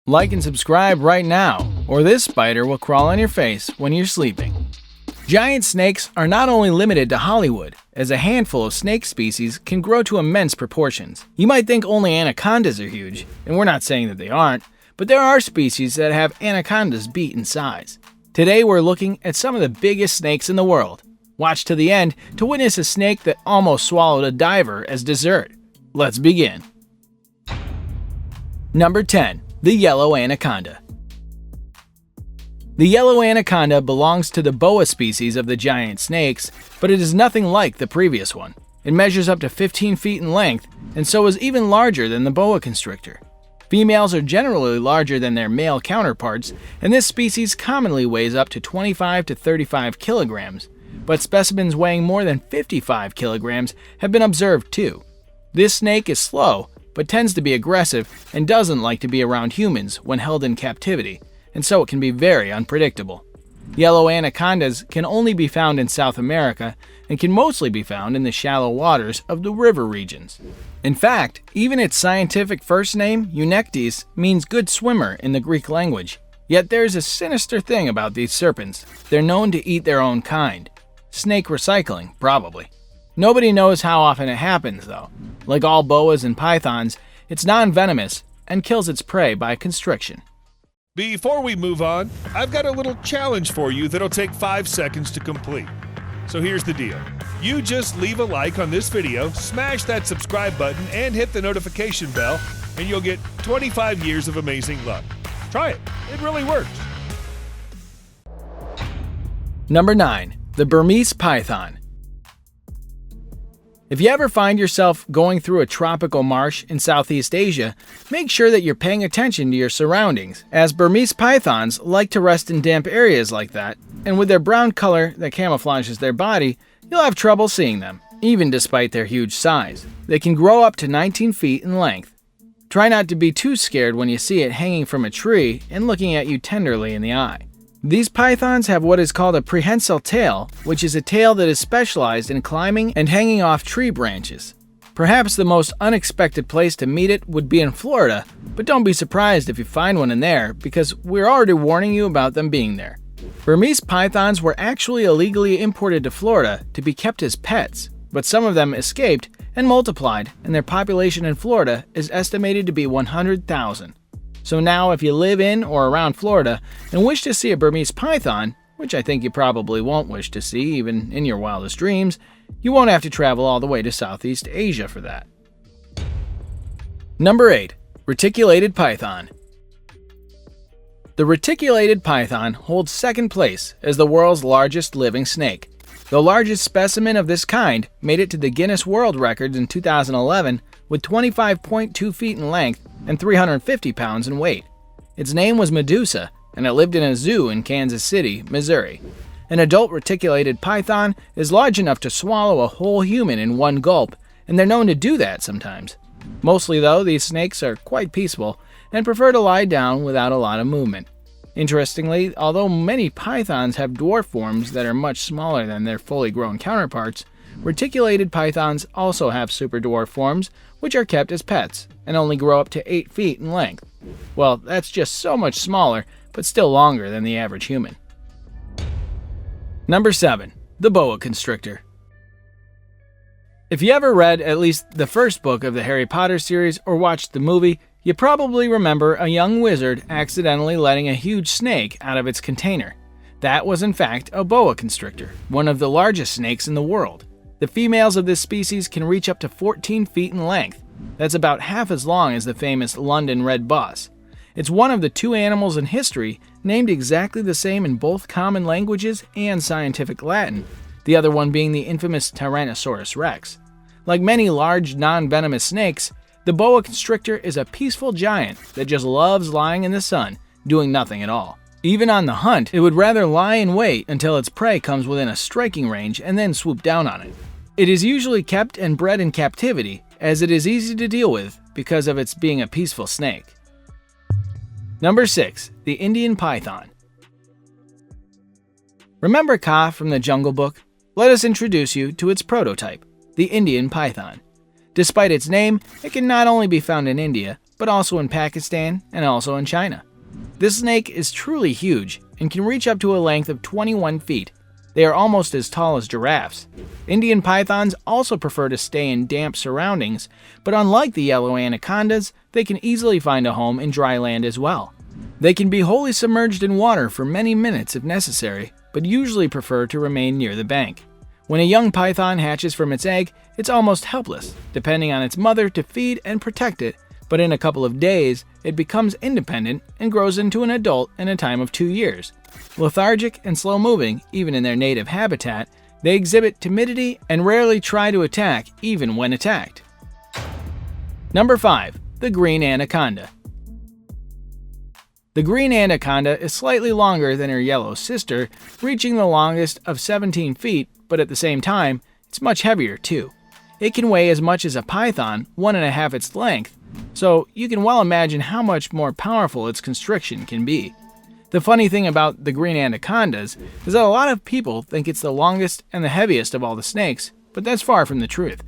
Like and subscribe right now, or this spider will crawl on your face when you're sleeping. Giant snakes are not only limited to Hollywood, as a handful of snake species can grow to immense proportions. You might think only anacondas are huge, and we're not saying that they aren't, but there are species that have anacondas beat in size. Today we're looking at some of the biggest snakes in the world. Watch to the end to witness a snake that almost swallowed a diver as dessert. Let's begin. Number 10. The yellow anaconda. The yellow anaconda belongs to the boa species of the giant snakes, but it is nothing like the previous one. It measures up to 15 feet in length, and so is even larger than the boa constrictor. Females are generally larger than their male counterparts, and this species commonly weighs up to 25 to 35 kilograms, but specimens weighing more than 55 kilograms have been observed too. This snake is slow, but tends to be aggressive and doesn't like to be around humans when held in captivity, and so it can be very unpredictable. Yellow anacondas can only be found in South America and can mostly be found in the shallow waters of the river regions. In fact, even its scientific first name, Eunectes, means good swimmer in the Greek language. Yet there's a sinister thing about these serpents. They're known to eat their own kind. Snake recycling, probably. Nobody knows how often it happens, though. Like all boas and pythons, it's non-venomous and kills its prey by constriction. Before we move on, I've got a little challenge for you that'll take 5 seconds to complete. So here's the deal. You just leave a like on this video, smash that subscribe button, and hit the notification bell, and you'll get 25 years of amazing luck. Try it. It really works. Number 9. The Burmese python. If you ever find yourself going through a tropical marsh in Southeast Asia, make sure that you're paying attention to your surroundings, as Burmese pythons like to rest in damp areas like that, and with their brown color that camouflages their body, you'll have trouble seeing them, even despite their huge size. They can grow up to 19 feet in length. Try not to be too scared when you see it hanging from a tree and looking at you tenderly in the eye. These pythons have what is called a prehensile tail, which is a tail that is specialized in climbing and hanging off tree branches. Perhaps the most unexpected place to meet it would be in Florida, but don't be surprised if you find one in there, because we're already warning you about them being there. Burmese pythons were actually illegally imported to Florida to be kept as pets, but some of them escaped and multiplied, and their population in Florida is estimated to be 100,000. So now if you live in or around Florida and wish to see a Burmese python, which I think you probably won't wish to see even in your wildest dreams, you won't have to travel all the way to Southeast Asia for that. Number 8. Reticulated python. The reticulated python holds second place as the world's largest living snake. The largest specimen of this kind made it to the Guinness World Records in 2011 with 25.2 feet in length and 350 pounds in weight. Its name was Medusa, and it lived in a zoo in Kansas City, Missouri. An adult reticulated python is large enough to swallow a whole human in one gulp, and they're known to do that sometimes. Mostly though, these snakes are quite peaceful and prefer to lie down without a lot of movement. Interestingly, although many pythons have dwarf forms that are much smaller than their fully grown counterparts, reticulated pythons also have super dwarf forms, which are kept as pets and only grow up to 8 feet in length. Well, that's just so much smaller, but still longer than the average human. Number 7. The boa constrictor. If you ever read at least the first book of the Harry Potter series or watched the movie, you probably remember a young wizard accidentally letting a huge snake out of its container. That was in fact a boa constrictor, one of the largest snakes in the world. The females of this species can reach up to 14 feet in length. That's about half as long as the famous London red bus. It's one of the 2 animals in history named exactly the same in both common languages and scientific Latin, the other one being the infamous Tyrannosaurus rex. Like many large, non-venomous snakes, the boa constrictor is a peaceful giant that just loves lying in the sun, doing nothing at all. Even on the hunt, it would rather lie in wait until its prey comes within a striking range and then swoop down on it. It is usually kept and bred in captivity, as it is easy to deal with because of its being a peaceful snake. Number 6. The Indian python. Remember Kaa from the Jungle Book? Let us introduce you to its prototype, the Indian python. Despite its name, it can not only be found in India, but also in Pakistan and also in China. This snake is truly huge and can reach up to a length of 21 feet. They are almost as tall as giraffes. Indian pythons also prefer to stay in damp surroundings, but unlike the yellow anacondas, they can easily find a home in dry land as well. They can be wholly submerged in water for many minutes if necessary, but usually prefer to remain near the bank. When a young python hatches from its egg, it's almost helpless, depending on its mother to feed and protect it, but in a couple of days, it becomes independent and grows into an adult in a time of 2 years. Lethargic and slow-moving, even in their native habitat, they exhibit timidity and rarely try to attack even when attacked. Number 5. The green anaconda. The green anaconda is slightly longer than her yellow sister, reaching the longest of 17 feet, but at the same time, it's much heavier too. It can weigh as much as a python, 1.5 its length, so you can well imagine how much more powerful its constriction can be. The funny thing about the green anacondas is that a lot of people think it's the longest and the heaviest of all the snakes, but that's far from the truth.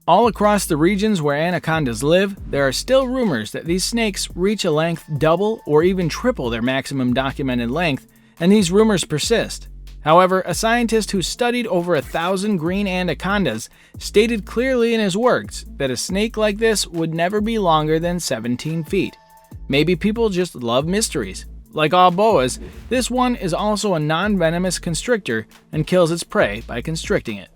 All across the regions where anacondas live, there are still rumors that these snakes reach a length double or even triple their maximum documented length, and these rumors persist. However, a scientist who studied over 1,000 green anacondas stated clearly in his works that a snake like this would never be longer than 17 feet. Maybe people just love mysteries. Like all boas, this one is also a non-venomous constrictor and kills its prey by constricting it.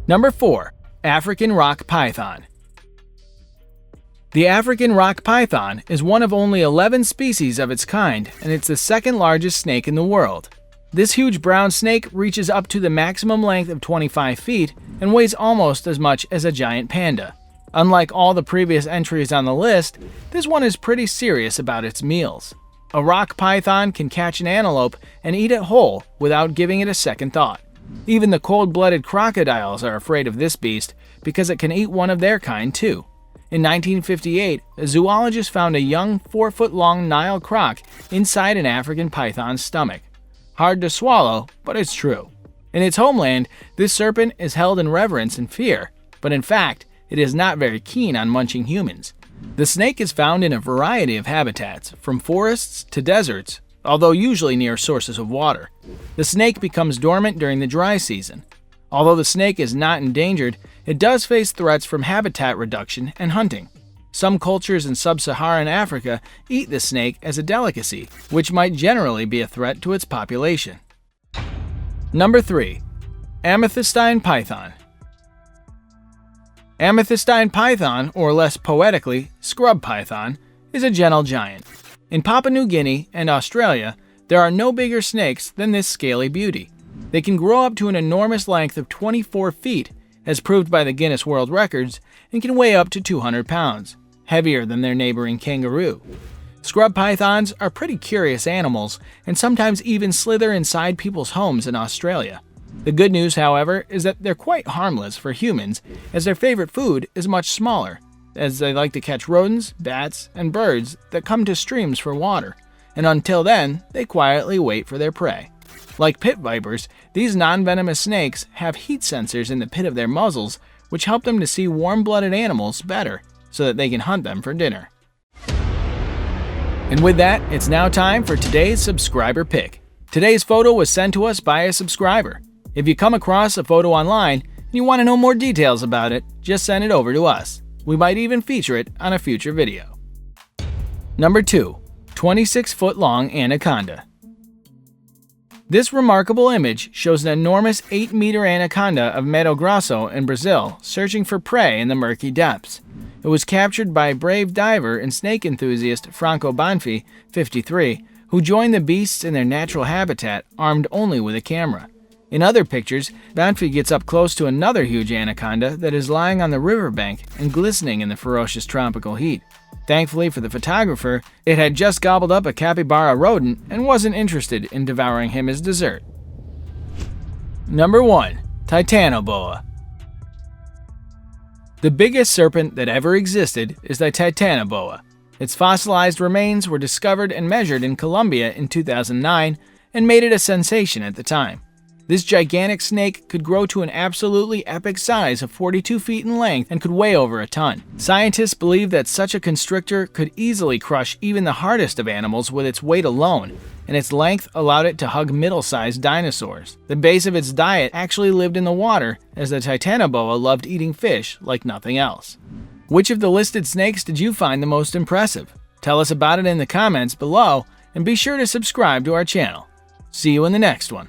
Number 4. African rock python. The African rock python is one of only 11 species of its kind, and it's the second largest snake in the world. This huge brown snake reaches up to the maximum length of 25 feet and weighs almost as much as a giant panda. Unlike all the previous entries on the list, this one is pretty serious about its meals. A rock python can catch an antelope and eat it whole without giving it a second thought. Even the cold-blooded crocodiles are afraid of this beast because it can eat one of their kind too. In 1958, a zoologist found a young 4-foot-long Nile croc inside an African python's stomach. Hard to swallow, but it's true. In its homeland, this serpent is held in reverence and fear, but in fact, it is not very keen on munching humans. The snake is found in a variety of habitats, from forests to deserts, although usually near sources of water. The snake becomes dormant during the dry season. Although the snake is not endangered, it does face threats from habitat reduction and hunting. Some cultures in sub-Saharan Africa eat the snake as a delicacy, which might generally be a threat to its population. Number 3. Amethystine python. Amethystine python, or less poetically, scrub python, is a gentle giant. In Papua New Guinea and Australia, there are no bigger snakes than this scaly beauty. They can grow up to an enormous length of 24 feet, as proved by the Guinness World Records, and can weigh up to 200 pounds, heavier than their neighboring kangaroo. Scrub pythons are pretty curious animals, and sometimes even slither inside people's homes in Australia. The good news, however, is that they're quite harmless for humans, as their favorite food is much smaller, as they like to catch rodents, bats, and birds that come to streams for water, and until then, they quietly wait for their prey. Like pit vipers, these non-venomous snakes have heat sensors in the pit of their muzzles, which help them to see warm-blooded animals better, so that they can hunt them for dinner. And with that, it's now time for today's subscriber pick. Today's photo was sent to us by a subscriber. If you come across a photo online and you want to know more details about it, just send it over to us. We might even feature it on a future video. Number 2. 26-foot-long anaconda. This remarkable image shows an enormous 8-meter anaconda of Mato Grosso in Brazil searching for prey in the murky depths. It was captured by brave diver and snake enthusiast Franco Banfi, 53, who joined the beasts in their natural habitat armed only with a camera. In other pictures, Banfi gets up close to another huge anaconda that is lying on the riverbank and glistening in the ferocious tropical heat. Thankfully for the photographer, it had just gobbled up a capybara rodent and wasn't interested in devouring him as dessert. Number 1. Titanoboa. The biggest serpent that ever existed is the Titanoboa. Its fossilized remains were discovered and measured in Colombia in 2009 and made it a sensation at the time. This gigantic snake could grow to an absolutely epic size of 42 feet in length and could weigh over a ton. Scientists believe that such a constrictor could easily crush even the hardest of animals with its weight alone, and its length allowed it to hug middle-sized dinosaurs. The base of its diet actually lived in the water, as the Titanoboa loved eating fish like nothing else. Which of the listed snakes did you find the most impressive? Tell us about it in the comments below, and be sure to subscribe to our channel. See you in the next one.